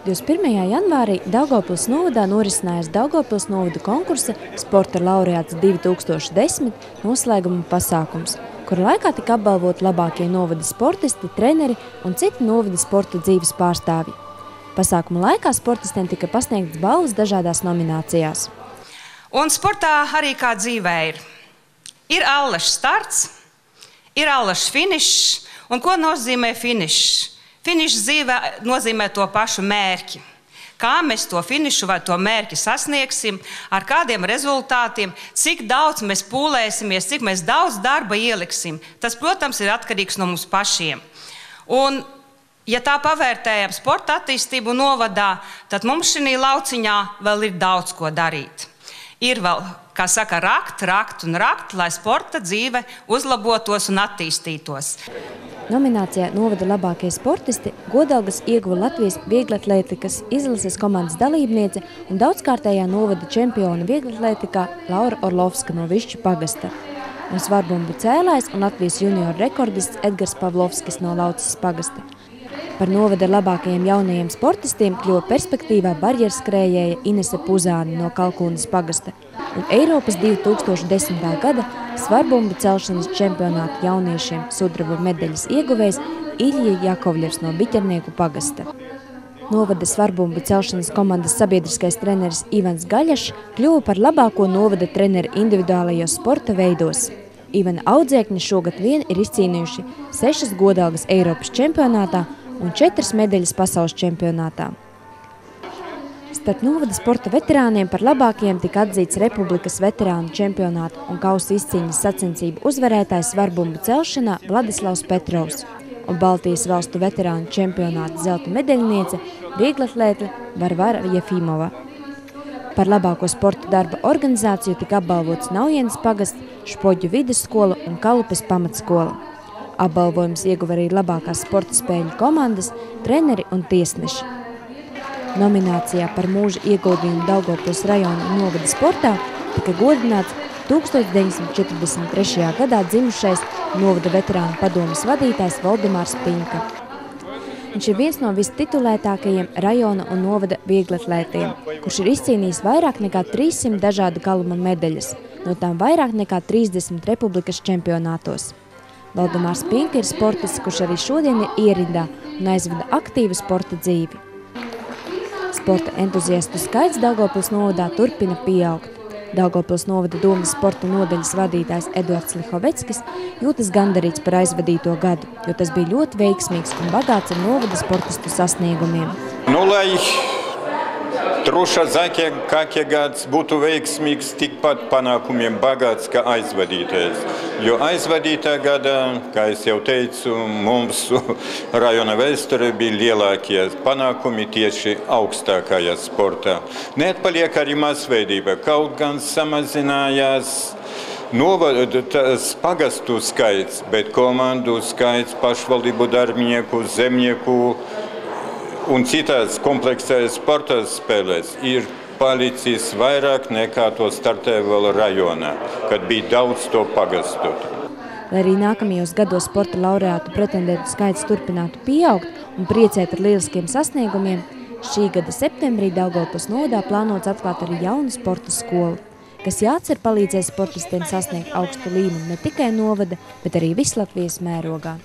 21. janvārī Daugavpils novadā norisinājās Daugavpils novada konkursa Sporta laureāts 2010 noslēguma pasākums, kura laikā tika apbalvot labākie novada sportisti, treneri un citi novada sporta dzīves pārstāvji. Pasākuma laikā sportistiem tika pasniegtas balvas dažādās nominācijās. Un sportā arī kā dzīvē ir allašs starts, ir allašs finišs, un ko nozīmē finišs? Finišs dzīvē nozīmē to pašu mērķi. Kā mēs to finišu vai to mērķi sasniegsim, ar kādiem rezultātiem, cik daudz mēs pūlēsimies, cik mēs daudz darba ieliksim. Tas, protams, ir atkarīgs no mums pašiem. Un, ja tā pavērtējam sporta attīstību novadā, tad mums šī lauciņā vēl ir daudz ko darīt. Ir vēl, kā saka, rakt, lai sporta dzīve uzlabotos un attīstītos. Nominācijā novada labākie sportisti godalgas ieguva Latvijas vieglatlētikas izlases komandas dalībniece un daudzkārtējā novada čempiona vieglatlētikā Laura Orlovska no Višķu pagasta. Un svarbumbu cēlājs un Latvijas junioru rekordists Edgars Pavlovskis no Lauces pagasta. Par novada labākajiem jaunajiem sportistiem kļuva perspektīvā barjerskrējēja Inese Puzāne no Kalkūnas pagasta un Eiropas 2010. gada svarbumbu celšanas čempionāta jauniešiem sudraba medaļas ieguvējs Ilja Jakovļevs no Biķernieku pagasta. Novada svarbumbu celšanas komandas sabiedriskais treneris Ivans Gaļašs kļuva par labāko novada treneri individuālajos sporta veidos. Ivana audzēkņi šogad vien ir izcīnījuši 6 godalgas Eiropas čempionātā un 4 medaļas pasaules čempionātā. Starp novada sporta veterāniem par labākajiem tika atzīts Republikas veterānu čempionātu un kausa izcīņas sacensību uzvarētājs svarbumbu celšanā Vladislavs Petrovs un Baltijas valstu veterānu čempionāta zelta medaļniece vieglatlēte Varvara Jefimova. Par labāko sporta darba organizāciju tika apbalvots Naujienas pagasts, Špoģu vidusskola un Kalupes pamatskola. Apbalvojums ieguva arī labākās sporta spēļu komandas, treneri un tiesneši. Nominācijā par mūža ieguldījumu Daugavpils rajona un novada sportā tika godināts 1943. gadā dzimušais novada veterānu padomes vadītājs Valdemārs Pinka. Viņš ir viens no vistitulētākajiem rajona un novada vieglatlētiem, kurš ir izcīnījis vairāk nekā 300 dažādu kaluma medaļas, no tām vairāk nekā 30 republikas čempionātos. Valdemārs Pinka ir sportists, kurš arī šodien ir ierindā un aizvada aktīvu sporta dzīvi. Sporta entuziastu skaits Daugavpils novadā turpina pieaugt. Daugavpils novada domas sporta nodaļas vadītājs Eduards Lihoveckis jūtas gandarīts par aizvadīto gadu, jo tas bija ļoti veiksmīgs un bagāts ar novada sportistu sasniegumiem. Lai drošākie gads būtu veiksmīgs, tikpat panākumiem bagāts kā aizvadītais. Jo aizvadītā gadā, kā es jau teicu, mums rajona vēsturē bija lielākie panākumi tieši augstākajā sportā. Neatpaliek arī mazveidība, kaut gan samazinājās pagastu skaits, bet komandu skaits, pašvaldību darbinieku, zemnieku un citās kompleksēs sporta spēlēs ir palicis vairāk nekā to startē vēl rajonā, kad bija daudz to pagastu. Lai arī nākamajos gados sporta laureātu pretendentu skaits turpinātu pieaugt un priecēt ar lieliskiem sasniegumiem, šī gada septembrī Daugavpils novadā plānots atklāt arī jaunu sporta skolu, kas jācer palīdzēs sportistiem sasniegt augstu līmeni ne tikai novada, bet arī Vislatvijas mērogā.